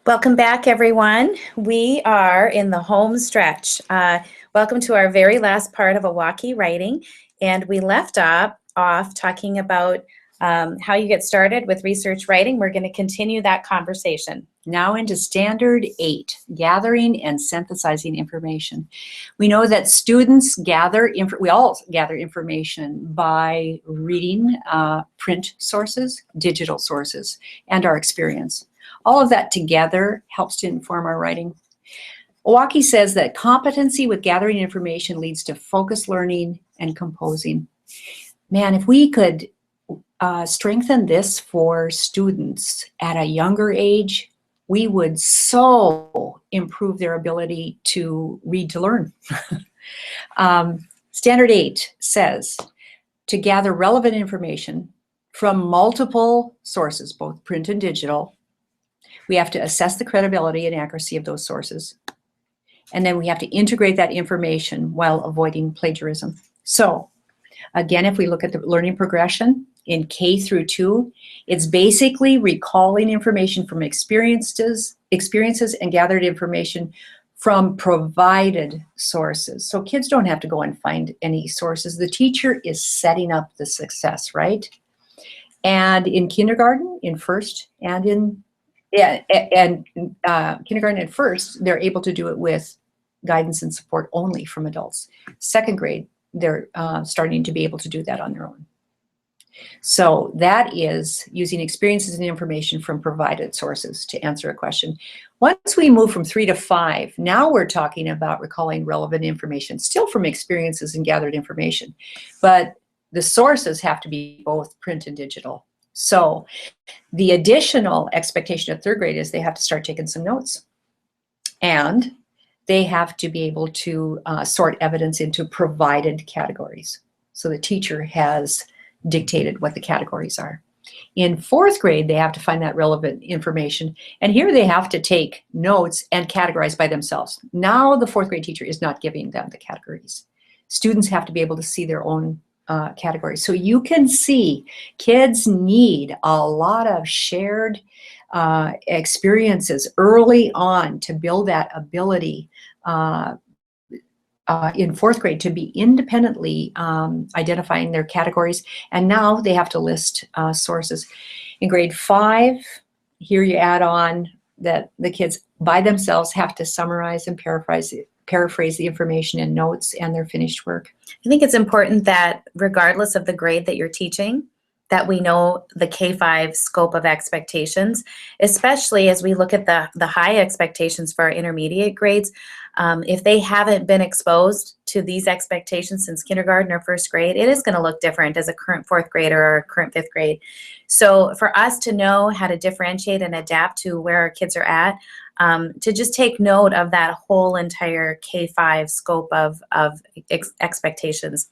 Welcome back, everyone. We are in the home stretch. Welcome to our very last part of Owocki writing. And we left off talking about how you get started with research writing. We're going to continue that conversation. Now into Standard 8, gathering and synthesizing information. We know that students we all gather information by reading print sources, digital sources, and our experience. All of that together helps to inform our writing. Owocki says that competency with gathering information leads to focused learning and composing. Man, if we could strengthen this for students at a younger age, we would so improve their ability to read to learn. Standard 8 says to gather relevant information from multiple sources, both print and digital. We have to assess the credibility and accuracy of those sources. And then we have to integrate that information while avoiding plagiarism. So again, if we look at the learning progression in K through 2, it's basically recalling information from experiences and gathered information from provided sources. So kids don't have to go and find any sources. The teacher is setting up the success, right? And in kindergarten, in first, and in kindergarten and first, they're able to do it with guidance and support only from adults. Second grade, they're starting to be able to do that on their own. So that is using experiences and information from provided sources to answer a question. Once we move from 3 to 5, now we're talking about recalling relevant information, still from experiences and gathered information, but the sources have to be both print and digital. So the additional expectation of third grade is they have to start taking some notes, and they have to be able to sort evidence into provided categories. So the teacher has dictated what the categories are. In fourth grade, they have to find that relevant information, and here they have to take notes and categorize by themselves. Now the fourth grade teacher is not giving them the categories. Students have to be able to see their own categories. So you can see kids need a lot of shared experiences early on to build that ability in fourth grade to be independently identifying their categories. And now they have to list sources. In grade 5, here you add on that the kids by themselves have to summarize and paraphrase the information in notes and their finished work. I think it's important that regardless of the grade that you're teaching, that we know the K-5 scope of expectations, especially as we look at the high expectations for our intermediate grades. If they haven't been exposed to these expectations since kindergarten or first grade, it is going to look different as a current fourth grader or a current fifth grade. So for us to know how to differentiate and adapt to where our kids are at, to just take note of that whole entire K-5 scope of expectations.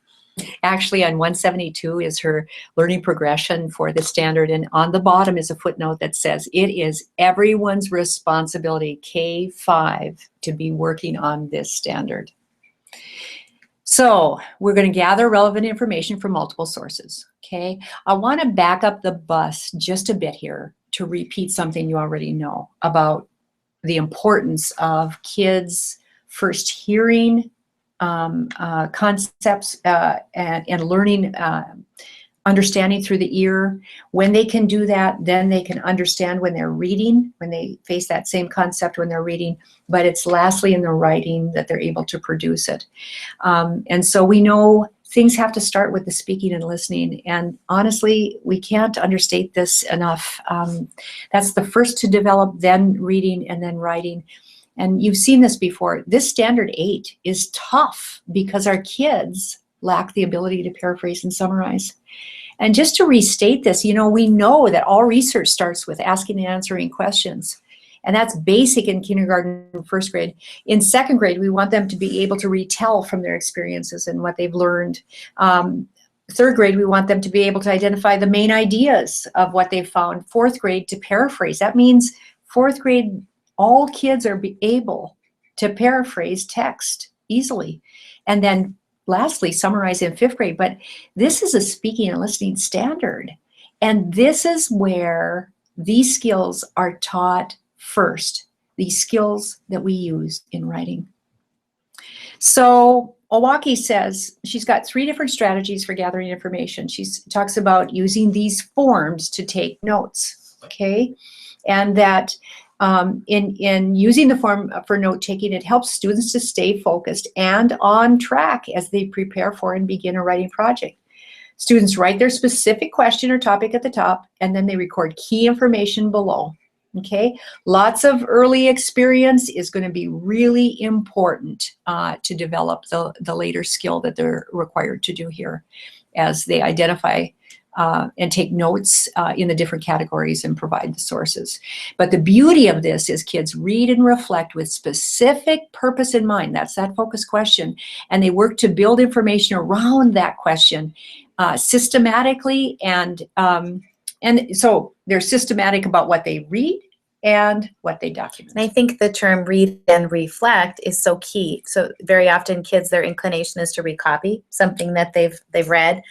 Actually, on 172 is her learning progression for the standard, and on the bottom is a footnote that says it is everyone's responsibility, K-5, to be working on this standard. So we're going to gather relevant information from multiple sources, okay? I want to back up the bus just a bit here to repeat something you already know about the importance of kids first hearing concepts and learning, understanding through the ear. When they can do that, then they can understand when they're reading, when they face that same concept when they're reading, but it's lastly in the writing that they're able to produce it. And so we know things have to start with the speaking and listening, and honestly, we can't understate this enough. That's the first to develop, then reading, and then writing. And you've seen this before. This standard 8 is tough because our kids lack the ability to paraphrase and summarize. And just to restate this, you know, we know that all research starts with asking and answering questions. And that's basic in kindergarten and first grade. In second grade, we want them to be able to retell from their experiences and what they've learned. Third grade, we want them to be able to identify the main ideas of what they've found. Fourth grade, to paraphrase. That means fourth grade, all kids are able to paraphrase text easily. And then lastly, summarize in fifth grade. But this is a speaking and listening standard. And this is where these skills are taught first, these skills that we use in writing. So Owocki says she's got 3 different strategies for gathering information. She talks about using these forms to take notes, okay? And that in using the form for note-taking, it helps students to stay focused and on track as they prepare for and begin a writing project. Students write their specific question or topic at the top, and then they record key information below. Okay, lots of early experience is going to be really important to develop the later skill that they're required to do here as they identify and take notes in the different categories and provide the sources. But the beauty of this is kids read and reflect with specific purpose in mind. That's that focus question. And they work to build information around that question systematically, and so they're systematic about what they read and what they document. And I think the term read and reflect is so key. So very often kids, their inclination is to recopy something that they've read.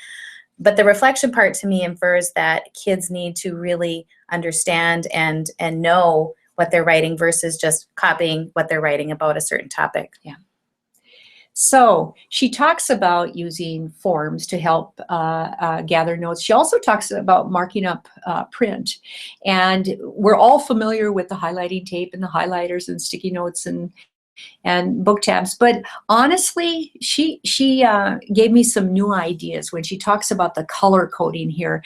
But the reflection part to me infers that kids need to really understand and know what they're writing versus just copying what they're writing about a certain topic. Yeah. So she talks about using forms to help gather notes. She also talks about marking up print. And we're all familiar with the highlighting tape and the highlighters and sticky notes and book tabs. But honestly, she gave me some new ideas when she talks about the color coding here.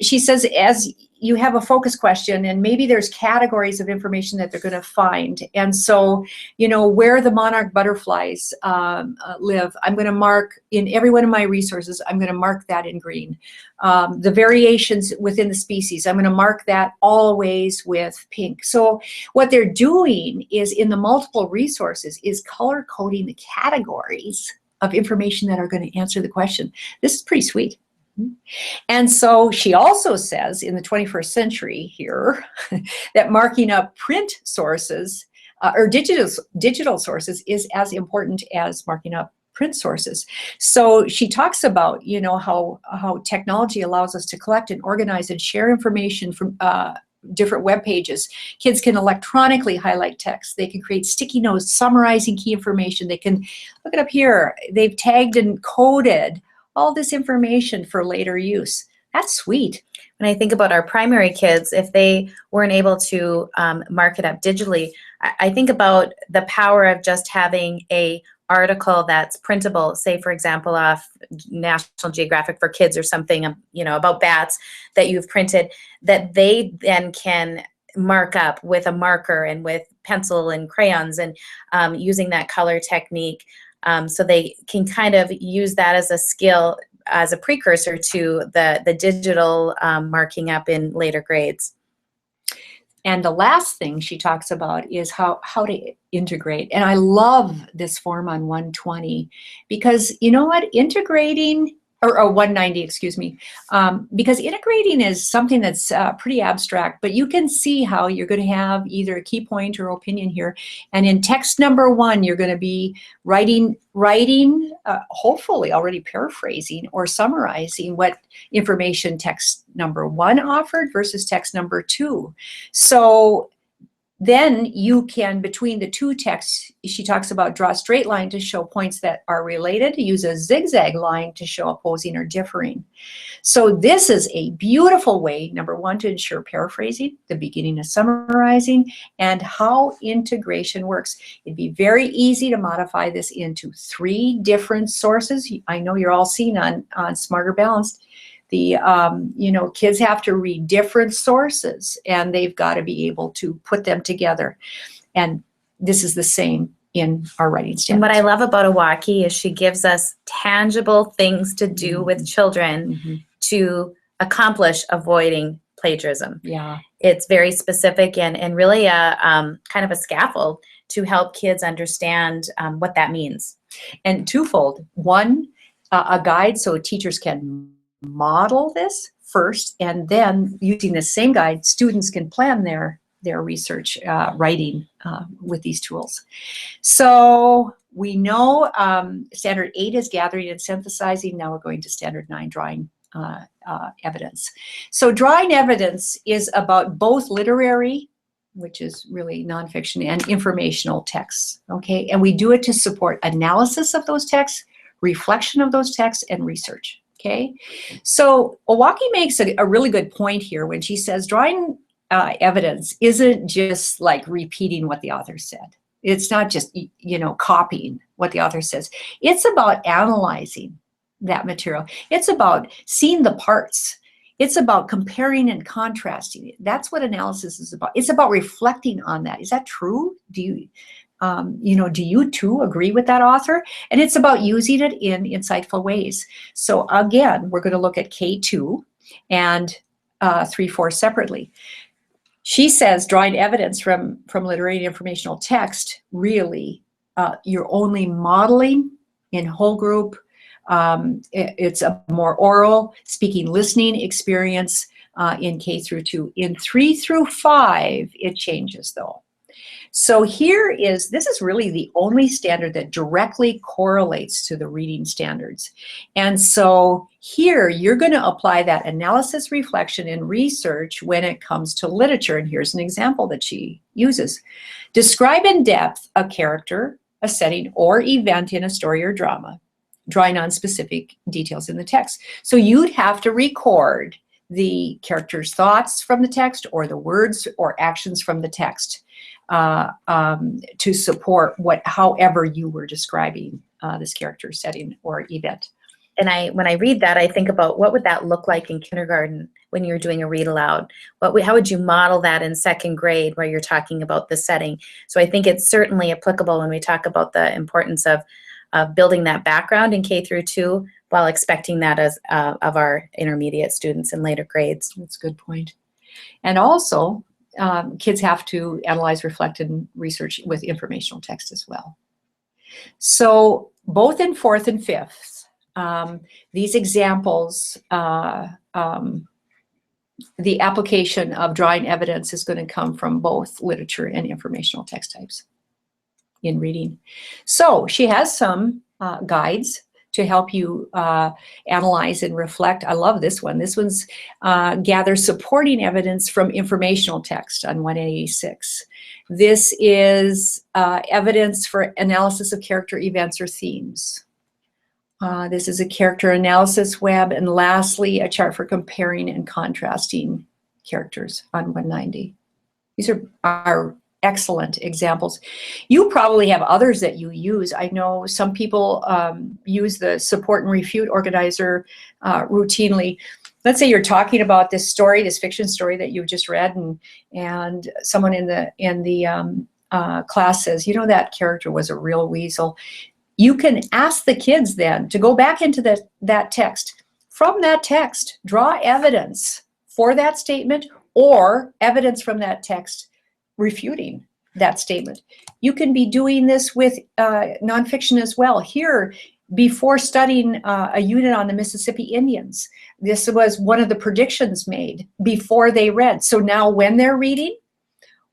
She says, as you have a focus question, and maybe there's categories of information that they're going to find. And so, you know, where the monarch butterflies live, I'm going to mark in every one of my resources, I'm going to mark that in green. The variations within the species, I'm going to mark that always with pink. So what they're doing is in the multiple resources is color coding the categories of information that are going to answer the question. This is pretty sweet. And so she also says in the 21st century here that marking up print sources or digital sources is as important as marking up print sources. So she talks about, you know, how technology allows us to collect and organize and share information from different web pages. Kids can electronically highlight text. They can create sticky notes summarizing key information. They can, look it up here, they've tagged and coded all this information for later use. That's sweet. When I think about our primary kids, if they weren't able to mark it up digitally, I think about the power of just having a article that's printable, say for example off National Geographic for Kids or something, you know, about bats that you've printed, that they then can mark up with a marker and with pencil and crayons and using that color technique. So they can kind of use that as a skill, as a precursor to the digital marking up in later grades. And the last thing she talks about is how to integrate. And I love this form on 120 because, you know what, integrating, or 190, excuse me, because integrating is something that's pretty abstract, but you can see how you're going to have either a key point or opinion here. And in text number 1, you're going to be writing, hopefully already paraphrasing or summarizing what information text number 1 offered versus text number 2. So then you can, between the two texts, she talks about draw a straight line to show points that are related, use a zigzag line to show opposing or differing. So this is a beautiful way, number 1, to ensure paraphrasing, the beginning of summarizing, and how integration works. It'd be very easy to modify this into 3 different sources. I know you're all seen on Smarter Balanced. The you know, kids have to read different sources and they've got to be able to put them together. And this is the same in our writing standards. And what I love about Owocki is she gives us tangible things to do with children to accomplish avoiding plagiarism. Yeah. It's very specific and really a kind of a scaffold to help kids understand what that means. And twofold. One, a guide so teachers can model this first, and then using the same guide, students can plan their research writing with these tools. So we know standard 8 is gathering and synthesizing. Now we're going to standard 9, drawing evidence. So drawing evidence is about both literary which is really nonfiction, and informational texts, okay? And we do it to support analysis of those texts, reflection of those texts, and research, okay? So Owocki makes a really good point here when she says drawing evidence isn't just like repeating what the author said. It's not just, you know, copying what the author says. It's about analyzing that material. It's about seeing the parts. It's about comparing and contrasting it. That's what analysis is about. It's about reflecting on that. Is that true? Do you, you know, do you too agree with that author? And it's about using it in insightful ways. So again, we're going to look at K2 and 3-4 separately. She says drawing evidence from literary and informational text, really, you're only modeling in whole group. It's a more oral, speaking, listening experience in K-2. In 3-5, it changes though. So this is really the only standard that directly correlates to the reading standards. And so here you're going to apply that analysis, reflection, and research when it comes to literature. And here's an example that she uses. Describe in depth a character, a setting, or event in a story or drama, drawing on specific details in the text. So you'd have to record the character's thoughts from the text or the words or actions from the text to support however you were describing this character, setting, or event. And when I read that, I think about what would that look like in kindergarten when you're doing a read aloud? How would you model that in second grade where you're talking about the setting? So I think it's certainly applicable when we talk about the importance of building that background in K-2 while expecting that as of our intermediate students in later grades. That's a good point. And also, kids have to analyze, reflect, and research with informational text as well. So both in 4th and 5th, these examples, the application of drawing evidence is going to come from both literature and informational text types in reading. So she has some guides to help you analyze and reflect. I love this one. This one's gather supporting evidence from informational text on 186. This is evidence for analysis of character, events, or themes. This is a character analysis web. And lastly, a chart for comparing and contrasting characters on 190. These are excellent examples. You probably have others that you use. I know some people use the support and refute organizer routinely. Let's say you're talking about this story, this fiction story that you've just read, and someone in the class says, you know, that character was a real weasel. You can ask the kids then to go back into that text. From that text, draw evidence for that statement or evidence from that text refuting that statement. You can be doing this with nonfiction as well. Here, before studying a unit on the Mississippi Indians, this was one of the predictions made before they read. So now when they're reading,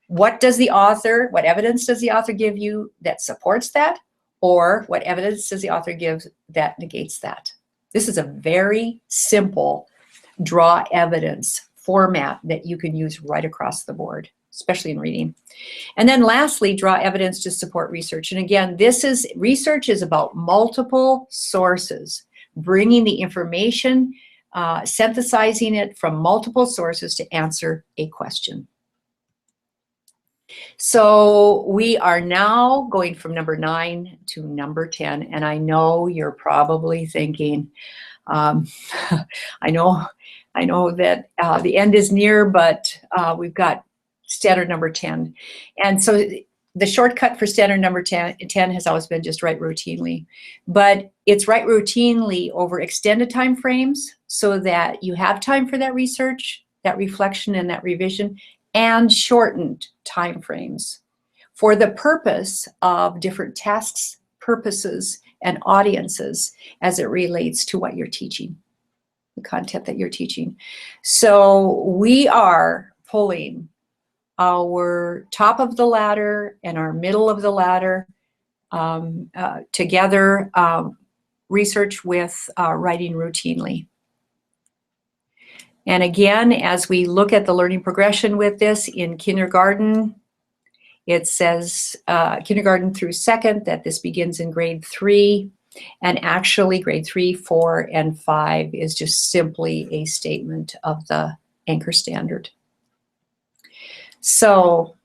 what evidence does the author give you that supports that? Or what evidence does the author give that negates that? This is a very simple draw evidence format that you can use right across the board, especially in reading. And then lastly, draw evidence to support research. And again, research is about multiple sources, bringing the information, synthesizing it from multiple sources to answer a question. So we are now going from number 9 to number 10, and I know you're probably thinking, I know that the end is near, but we've got standard number 10. And so the shortcut for standard number 10 has always been just write routinely, but it's write routinely over extended time frames so that you have time for that research, that reflection, and that revision, and shortened time frames for the purpose of different tasks, purposes, and audiences as it relates to what you're teaching, the content that you're teaching. So we are pulling our top of the ladder and our middle of the ladder together, research with writing routinely. And again, as we look at the learning progression with this in kindergarten, it says kindergarten through second, that this begins in grade 3. And actually grade 3, 4, and 5 is just simply a statement of the anchor standard. So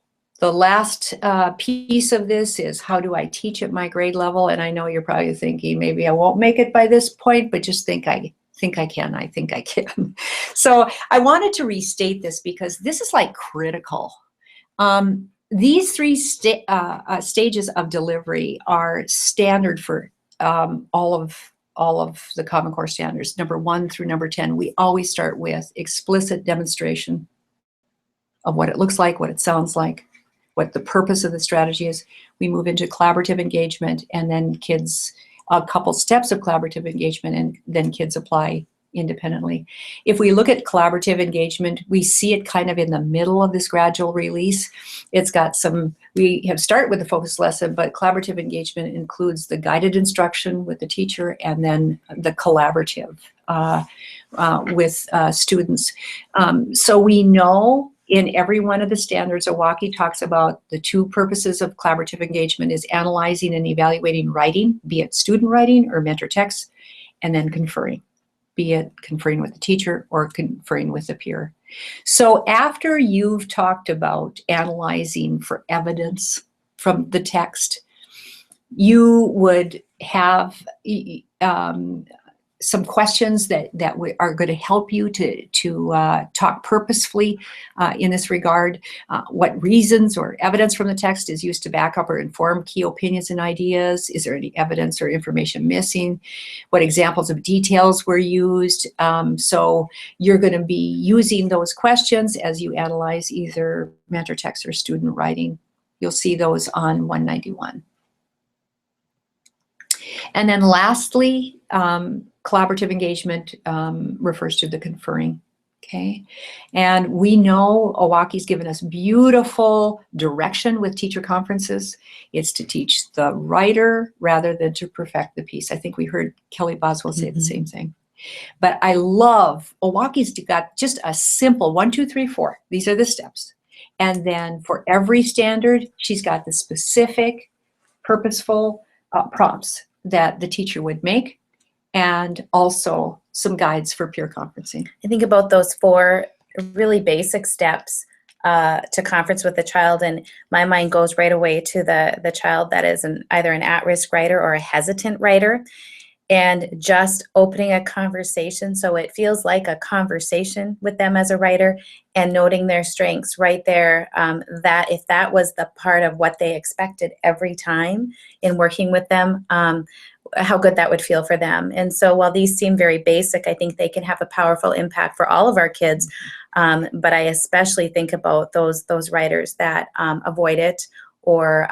the last piece of this is, how do I teach at my grade level? And I know you're probably thinking, maybe I won't make it by this point, but just think I can. So I wanted to restate this because this is like critical. These 3 stages of delivery are standard for all of the Common Core standards. Number 1 through number 10, we always start with explicit demonstration of what it looks like, what it sounds like, what the purpose of the strategy is. We move into collaborative engagement, and then kids, a couple steps of collaborative engagement, and then kids apply independently. If we look at collaborative engagement, we see it kind of in the middle of this gradual release. It's got some, we have start with the focus lesson, but collaborative engagement includes the guided instruction with the teacher and then the collaborative with students. So we know in every one of the standards, Owocki talks about the 2 purposes of collaborative engagement is analyzing and evaluating writing, be it student writing or mentor text, and then conferring, be it conferring with the teacher or conferring with the peer. So after you've talked about analyzing for evidence from the text, you would have some questions that are going to help you to talk purposefully in this regard. What reasons or evidence from the text is used to back up or inform key opinions and ideas? Is there any evidence or information missing? What examples of details were used? So you're going to be using those questions as you analyze either mentor text or student writing. You'll see those on 191. And then lastly, collaborative engagement refers to the conferring, okay? And we know Owocki's given us beautiful direction with teacher conferences. It's to teach the writer rather than to perfect the piece. I think we heard Kelly Boswell say the same thing. But I love, Owocki's got just a simple 1, 2, 3, 4. These are the steps. And then for every standard, she's got the specific, purposeful prompts that the teacher would make, and also some guides for peer conferencing. I think about those 4 really basic steps to conference with the child, and my mind goes right away to the child that is either an at-risk writer or a hesitant writer, and just opening a conversation so it feels like a conversation with them as a writer, and noting their strengths right there, that if that was the part of what they expected every time in working with them, how good that would feel for them. And so while these seem very basic, I think they can have a powerful impact for all of our kids. But I especially think about those writers that avoid it or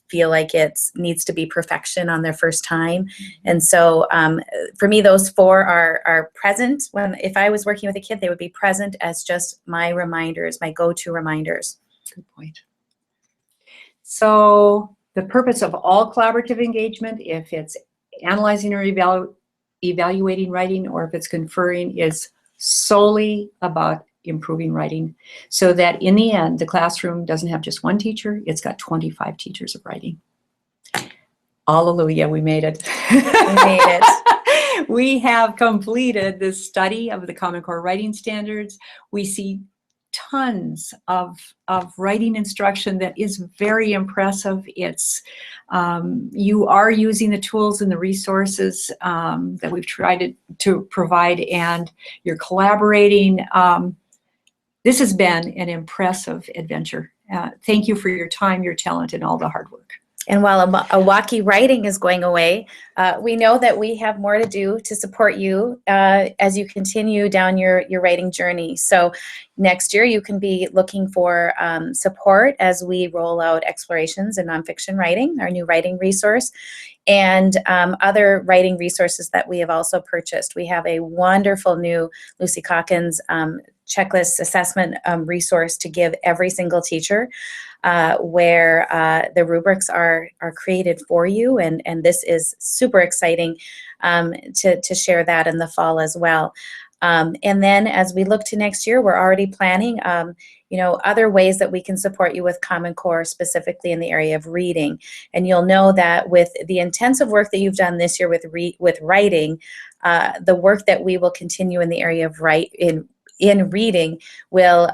feel like it needs to be perfection on their first time. And so for me, those 4 are present. If I was working with a kid, they would be present as just my reminders, my go-to reminders. Good point. So the purpose of all collaborative engagement, if it's analyzing or evaluating writing, or if it's conferring, is solely about improving writing, so that in the end, the classroom doesn't have just 1 teacher, it's got 25 teachers of writing. Hallelujah, we made it. We made it. We have completed this study of the Common Core writing standards. We see tons of writing instruction that is very impressive. It's you are using the tools and the resources that we've tried to provide, and you're collaborating. This has been an impressive adventure. Thank you for your time, your talent, and all the hard work. And while Owocki writing is going away, we know that we have more to do to support you as you continue down your writing journey. So next year you can be looking for support as we roll out Explorations in Nonfiction Writing, our new writing resource, and other writing resources that we have also purchased. We have a wonderful new Lucy Calkins checklist assessment resource to give every single teacher, where the rubrics are created for you, and this is super exciting to share that in the fall as well. And then as we look to next year, we're already planning, other ways that we can support you with Common Core, specifically in the area of reading. And you'll know that with the intensive work that you've done this year with writing, the work that we will continue in the area of in reading will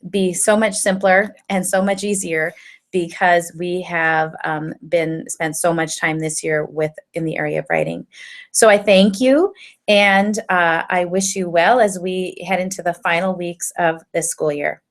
be so much simpler and so much easier, because we have spent so much time this year in the area of writing. So I thank you, and I wish you well as we head into the final weeks of this school year.